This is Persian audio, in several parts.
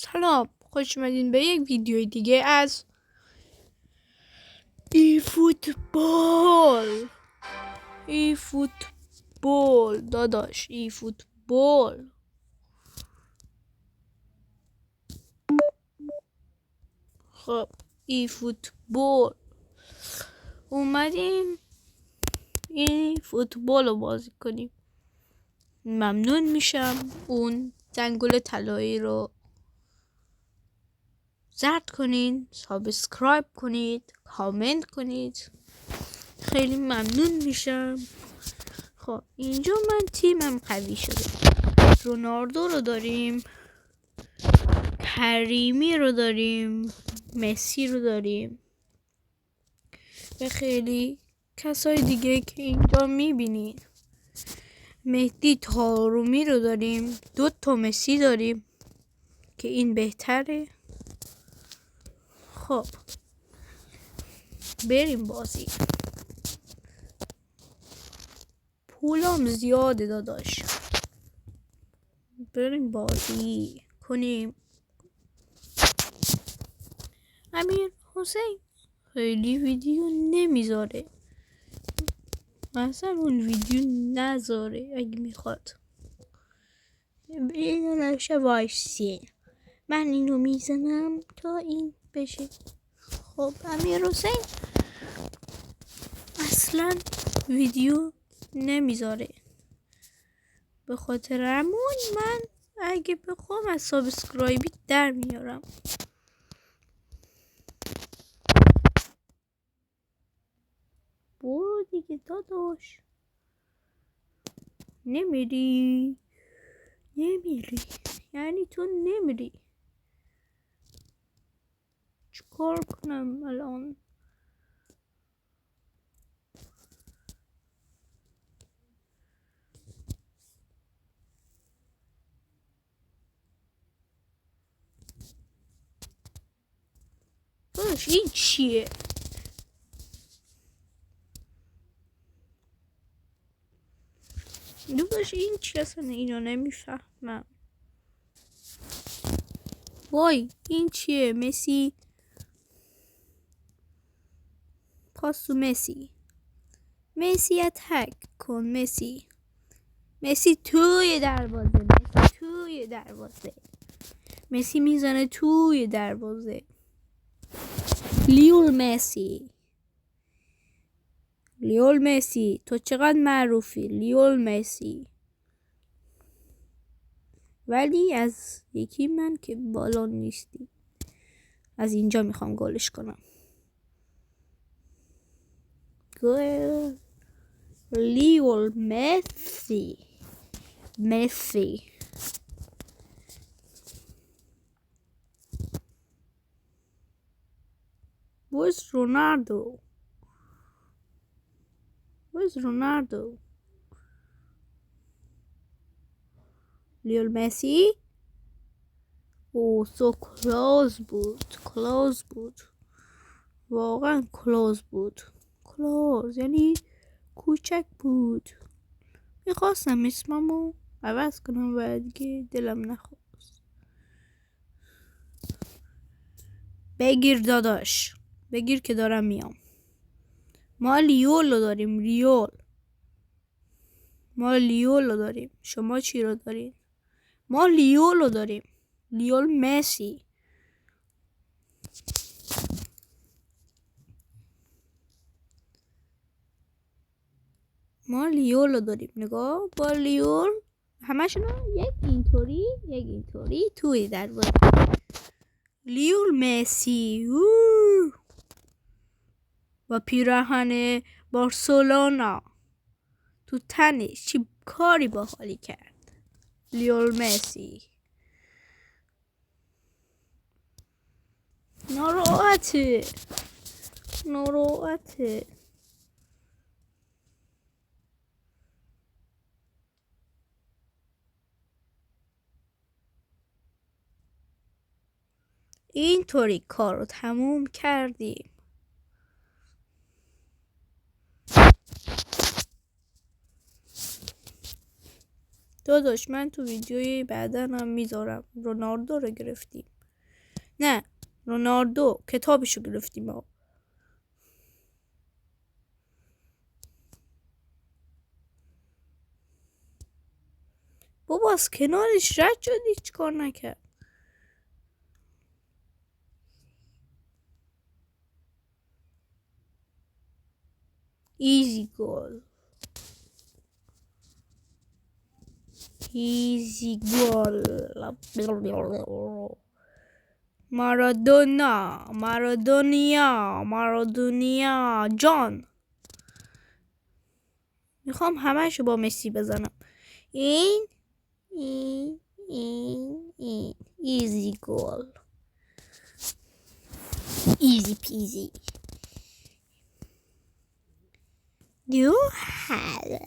سلام، خوش اومدین به یک ویدیوی دیگه از ای فوتبال. ای فوتبال داداش، ای فوتبال. خب ای فوتبال اومدیم این فوتبال رو بازی کنیم. ممنون میشم اون زنگوله طلایی رو زرد کنین، سابسکرایب کنید، کامنت کنید، خیلی ممنون میشم. خب اینجا من تیمم قوی شده. رونالدو رو داریم، کریمی رو داریم، مسی رو داریم و خیلی کسای دیگه که اینجا میبینید. مهدی طارمی رو داریم، 2 مسی داریم که این بهتره. خب بریم بازی. پولام زیاده داداش، بریم بازی کنیم. امیر حسین خیلی ویدیو نمیذاره، مثلا اون ویدیو نذاره اگه میخواد. اینو نشه وایسی، من اینو میزنم تا این بشه. خب امیر حسین اصلا ویدیو نمیذاره، به خاطر همون من اگه بخوام از سابسکرایبی در میارم. برو دیگه داداش، نمیری یعنی تو نمیری. چیکار کنم الان؟ داداش این چیه؟ داداش این چی اصلا؟ اینو نمیفهمم. وای این چیه؟ مسی پاسو، مسی اتک کن، مسی توی دروازه، مسی میزنه توی دروازه. لیول مسی تو چقدر معروفی لیول مسی، ولی از یکی من که بالا نیستی. از اینجا میخوام گلش کنم. گل لیول مسی. Where's Ronaldo? لیول مسی. او so close بود. واقعا کلوز بود. یعنی کوچک بود. میخواستم اسممو عوض کنم و دیگه دلم نخواست. بگیر داداش، بگیر که دارم میام. ما لیول رو داریم. شما چی رو دارین؟ ما لیول رو داریم. لیول مسی. ما لیول رو داریم. نگاه، با لیول همشون یک اینطوری توی دروازه. لیول مسی و پیراهن بارسلونا تو تنش چی کاری باحالی کرد. لیول مسی ناراحته. اینطوری کار رو تموم کردیم. داداش من تو ویدیوی بعدا هم میذارم. رونالدو رو گرفتیم. نه رونالدو کتابشو گرفتیم ما. بابا از کنارش رد شدی چیکار نکرد. ایزی گل. ایزی گل. مارادونیا جان. میخوام همه‌شو با مسی بزنم. این ایزی گل. ایزی پیزی. دو حالا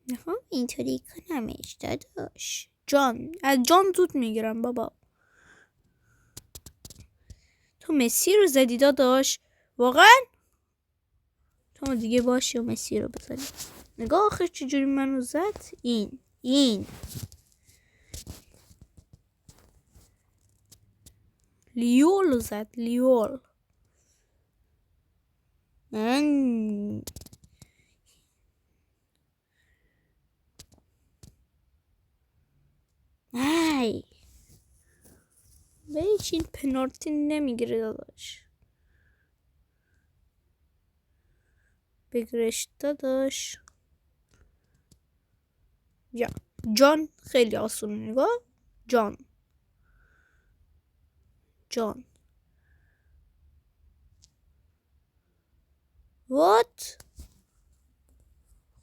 میخوام اینطوری کنمش داداش. جان از جان زود میگیرم بابا. تو مسی رو زدی داداش واقعا. تو دیگه باشی و مسی رو بزنی. نگاه آخر چجوری منو زد. این لیول زد. لیول ای بچین پنالتی نمیگیره داداش. بگرش داداش. یا جان خیلی آسونه. نگاه جان وات.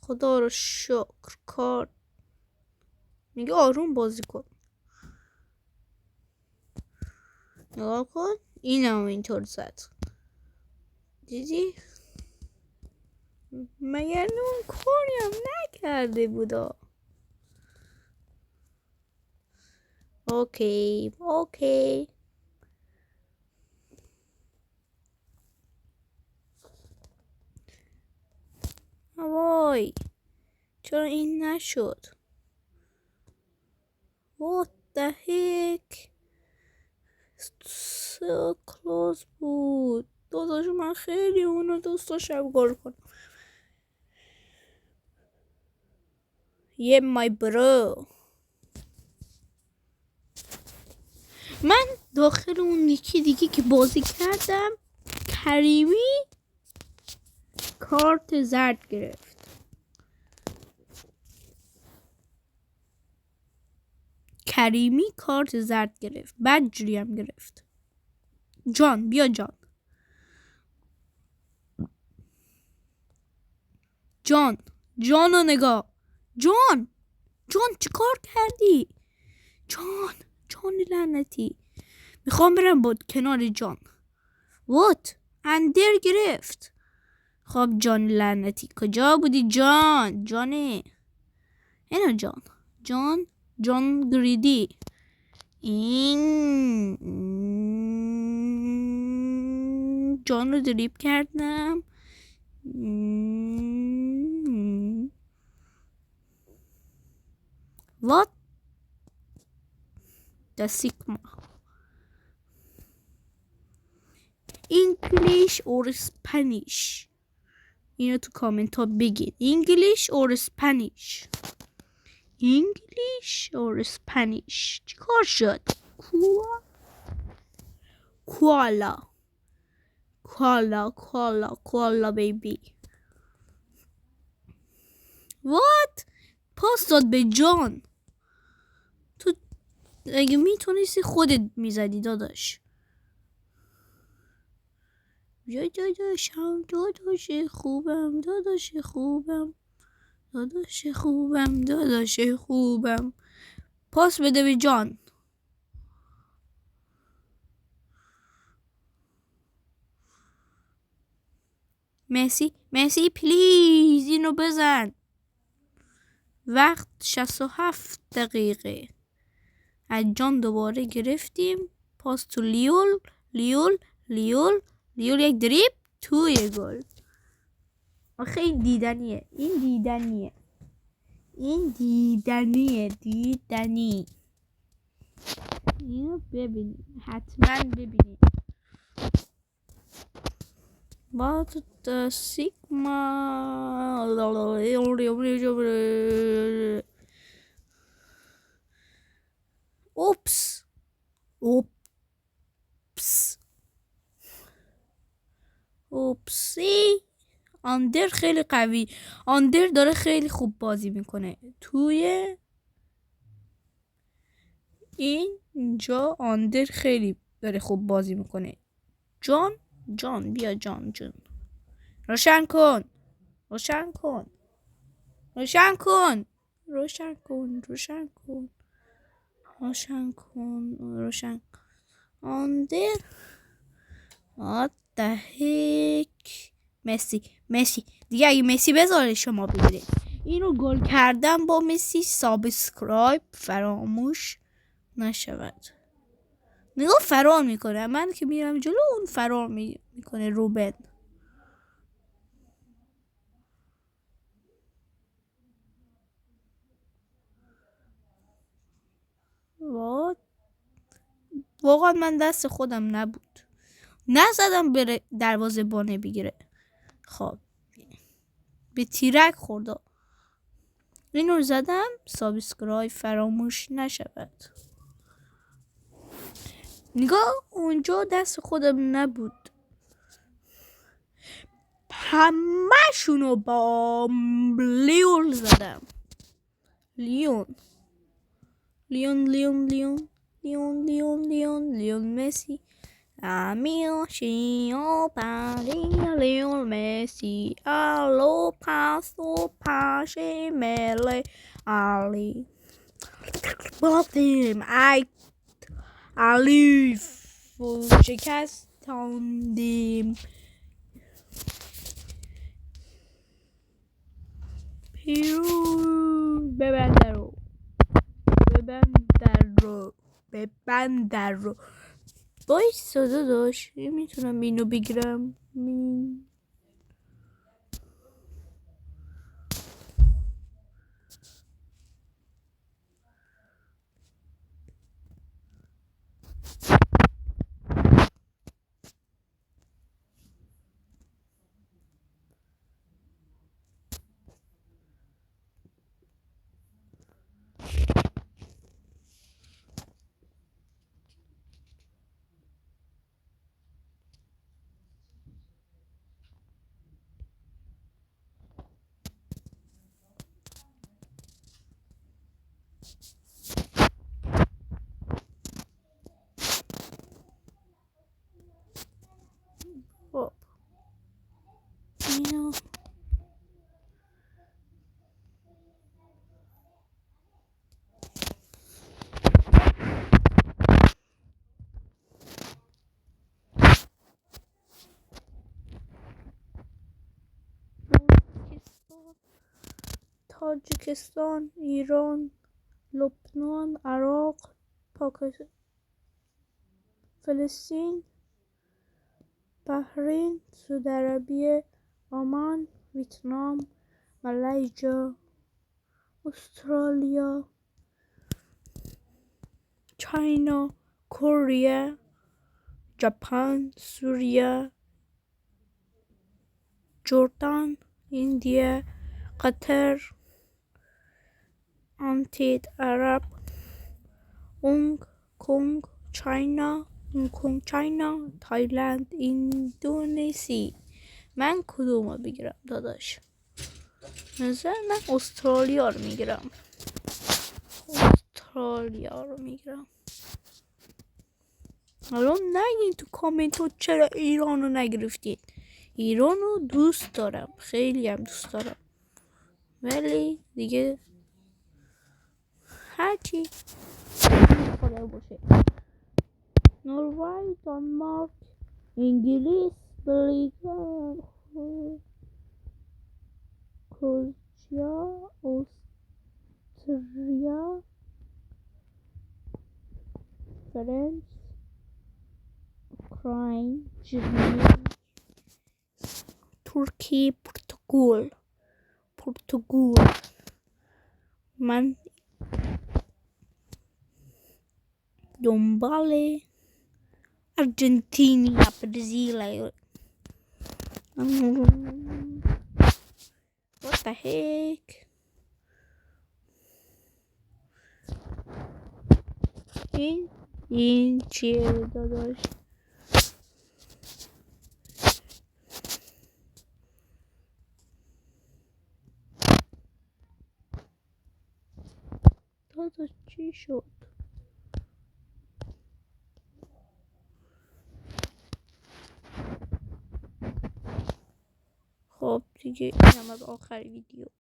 خدا رو شکر کار میگه آروم بازی کن. نگاه کن اینم اینطور زد. دیدی مگر اون کاریم نکرده بودا. اوکی وای چرا این نشد. What the heck. So close بود. داداش من خیلی اونو دوست داشتم گل کنم. my bro. من داخل اون یکی دیگه که بازی کردم کریمی کارت زرد گرفت. بدجوری هم گرفت. جان بیا جان رو نگاه. جان چی کار کردی. جان لعنتی. میخوام برم با کنار جان. وات اندر گرفت. خب جان لعنتی کجا بودی جانه اینا جان گریدی. این جان رو دریب کردم. What the Sigma. English or Spanish. اینو تو کامنت ها بگید. English or Spanish. چی کار شد. کوالا بیبی. What پاس داد به جان. تو اگه میتونستی خودت میزدی داداش. یا داداش خوبم. پاس بده به جان. مسی پلیز اینو بزن. وقت 67 دقیقه. از جان دوباره گرفتیم. پاس تو لیول یک دریب توی گل. آخه این دیدنیه. دیدنی. اینو ببینید، حتما ببینید. با سیگما اوپس اوپسی. آندر خیلی قوی. آندر داره خیلی خوب بازی میکنه توی اینجا. آندر خیلی داره خوب بازی میکنه. جان بیا جان روشن کن. آندر what the heck. مسی دیگه اگه مسی بذاره شما بگیرید. اینو گل کردم با مسی. سابسکرایب فراموش نشود. نگاه فرار میکنه. من که میرم جلو اون فرار میکنه. روبن واقعا من دست خودم نبود. نزدم بره دروازه بانه بگیره. خب به تیرک خورده. اینو زدم. سابسکرایب فراموش نشود. نگاه اونجا دست خودم نبود. همه با لیون زدم. لیون مسی. لیون مسی. الو پاسو پاشه مله علی باتیم علی شکستاندیم. پیروز ببند در رو باید صدا داشت. میتونم اینو بگیرم. خب اینو تاجیکستان، ایران، لبنان، عراق، پاکستان، فلسطین، بحرین، سعودی عربیه، عمان، ویتنام، مالزی، استرالیا، چاینا، کره، ژاپن، سوریه، جردن، هندیه، قطر، انتید عرب، هنگ کنگ چاینا، تایلند، اندونزی. من کدومو بگیرم داداش؟ نظر من استرالیا رو میگیرم. الان نگین تو کامنت ها چرا ایران رو نگرفتید. ایران رو دوست دارم، خیلی هم دوست دارم، ولی دیگه هرچی خدا باشه. نروژ، دانمارک، انگلیس، بلژیک، کرواتیا، استریا، فرانسه، اوکراین، ژرمنی، ترکیه، پرتغال، پرتغال. من دنبال ارژانتین یا برزیل. What the heck? این چیه داداش؟ داداش چی شد؟ خب دیگه اینم از آخر ویدیو.